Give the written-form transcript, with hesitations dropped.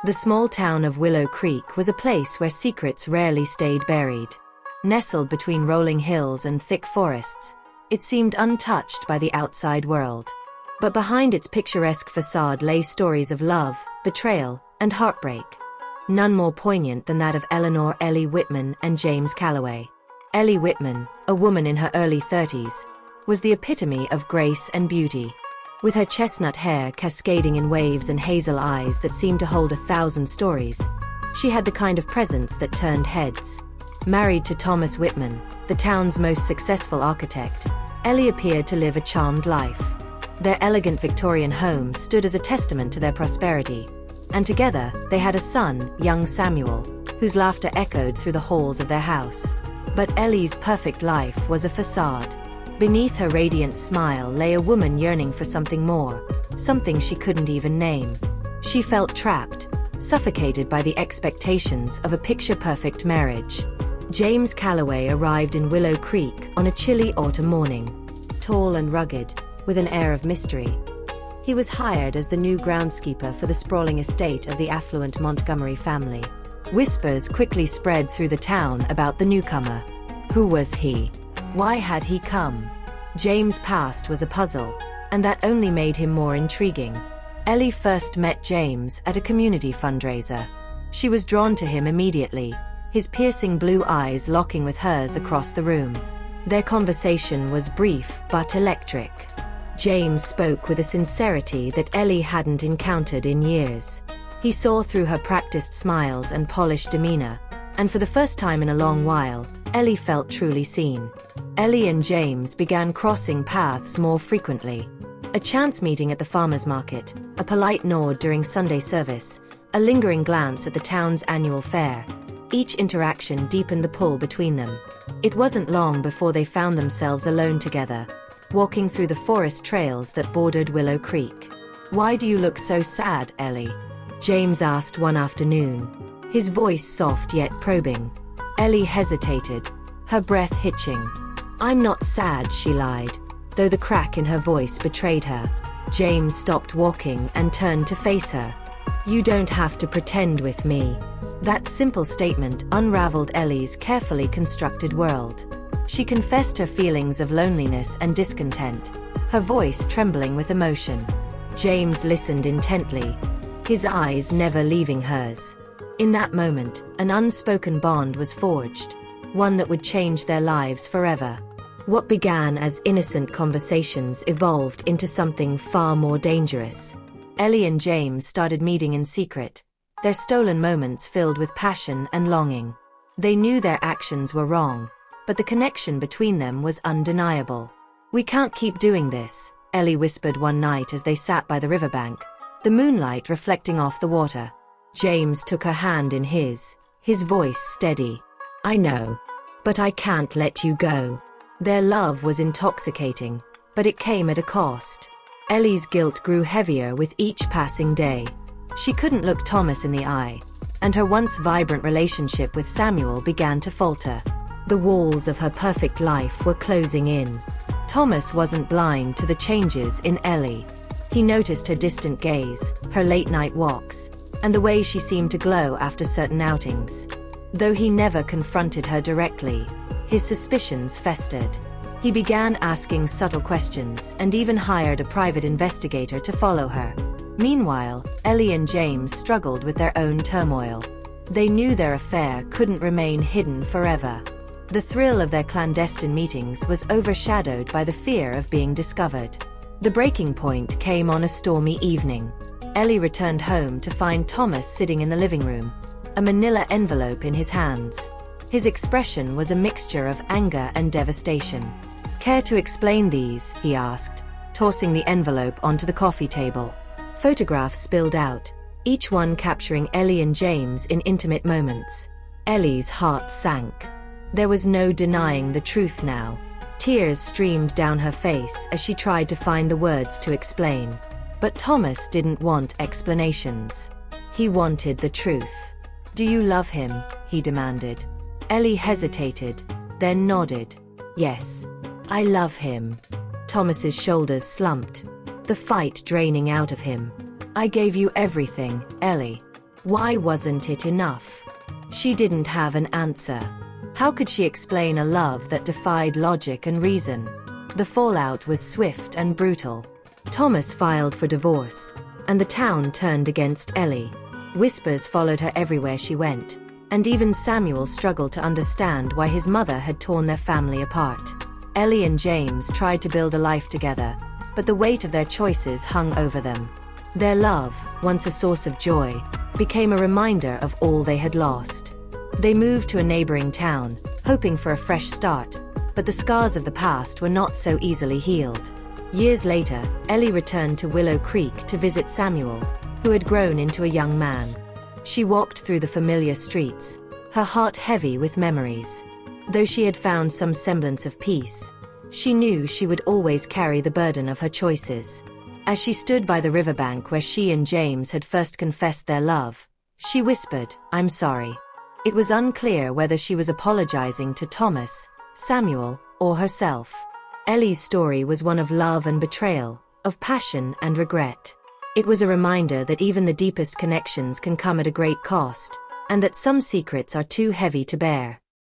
The small town of Willow Creek was a place where secrets rarely stayed buried. Nestled between rolling hills and thick forests, it seemed untouched by the outside world. But behind its picturesque facade lay stories of love, betrayal, and heartbreak. None more poignant than that of Ellie Whitman and James Calloway. Ellie Whitman, a woman in her early 30s, was the epitome of grace and beauty. With her chestnut hair cascading in waves and hazel eyes that seemed to hold 1,000 stories, she had the kind of presence that turned heads. Married to Thomas Whitman, the town's most successful architect, Ellie appeared to live a charmed life. Their elegant Victorian home stood as a testament to their prosperity, and together they had a son, young Samuel, whose laughter echoed through the halls of their house. But Ellie's perfect life was a facade. Beneath her radiant smile lay a woman yearning for something more, something she couldn't even name. She felt trapped, suffocated by the expectations of a picture-perfect marriage. James Calloway arrived in Willow Creek on a chilly autumn morning. Tall and rugged, with an air of mystery. He was hired as the new groundskeeper for the sprawling estate of the affluent Montgomery family. Whispers quickly spread through the town about the newcomer. Who was he? Why had he come? James' past was a puzzle, and that only made him more intriguing. Ellie first met James at a community fundraiser. She was drawn to him immediately, his piercing blue eyes locking with hers across the room. Their conversation was brief but electric. James spoke with a sincerity that Ellie hadn't encountered in years. He saw through her practiced smiles and polished demeanor, and for the first time in a long while, Ellie felt truly seen. Ellie and James began crossing paths more frequently. A chance meeting at the farmer's market, a polite nod during Sunday service, a lingering glance at the town's annual fair. Each interaction deepened the pull between them. It wasn't long before they found themselves alone together, walking through the forest trails that bordered Willow Creek. "Why do you look so sad, Ellie?" James asked one afternoon, his voice soft yet probing. Ellie hesitated, her breath hitching. "I'm not sad," she lied, though the crack in her voice betrayed her. James stopped walking and turned to face her. "You don't have to pretend with me." That simple statement unraveled Ellie's carefully constructed world. She confessed her feelings of loneliness and discontent, her voice trembling with emotion. James listened intently, his eyes never leaving hers. In that moment, an unspoken bond was forged, one that would change their lives forever. What began as innocent conversations evolved into something far more dangerous. Ellie and James started meeting in secret, their stolen moments filled with passion and longing. They knew their actions were wrong, but the connection between them was undeniable. "We can't keep doing this," Ellie whispered one night as they sat by the riverbank, the moonlight reflecting off the water. James took her hand in his voice steady. "I know, but I can't let you go." Their love was intoxicating, but it came at a cost. Ellie's guilt grew heavier with each passing day. She couldn't look Thomas in the eye, and her once vibrant relationship with Samuel began to falter. The walls of her perfect life were closing in. Thomas wasn't blind to the changes in Ellie. He noticed her distant gaze, her late-night walks, and the way she seemed to glow after certain outings. Though he never confronted her directly, his suspicions festered. He began asking subtle questions and even hired a private investigator to follow her. Meanwhile, Ellie and James struggled with their own turmoil. They knew their affair couldn't remain hidden forever. The thrill of their clandestine meetings was overshadowed by the fear of being discovered. The breaking point came on a stormy evening. Ellie returned home to find Thomas sitting in the living room, a manila envelope in his hands. His expression was a mixture of anger and devastation. "Care to explain these?" he asked, tossing the envelope onto the coffee table. Photographs spilled out, each one capturing Ellie and James in intimate moments. Ellie's heart sank. There was no denying the truth now. Tears streamed down her face as she tried to find the words to explain. But Thomas didn't want explanations. He wanted the truth. "Do you love him?" he demanded. Ellie hesitated, then nodded. "Yes, I love him." Thomas's shoulders slumped, the fight draining out of him. "I gave you everything, Ellie. Why wasn't it enough? She didn't have an answer. How could she explain a love that defied logic and reason? The fallout was swift and brutal. Thomas filed for divorce, and the town turned against Ellie. Whispers followed her everywhere she went, and even Samuel struggled to understand why his mother had torn their family apart. Ellie and James tried to build a life together, but the weight of their choices hung over them. Their love, once a source of joy, became a reminder of all they had lost. They moved to a neighboring town, hoping for a fresh start, but the scars of the past were not so easily healed. Years later, Ellie returned to Willow Creek to visit Samuel, who had grown into a young man. She walked through the familiar streets, her heart heavy with memories. Though she had found some semblance of peace, she knew she would always carry the burden of her choices. As she stood by the riverbank where she and James had first confessed their love, she whispered, "I'm sorry." It was unclear whether she was apologizing to Thomas, Samuel, or herself. Ellie's story was one of love and betrayal, of passion and regret. It was a reminder that even the deepest connections can come at a great cost, and that some secrets are too heavy to bear.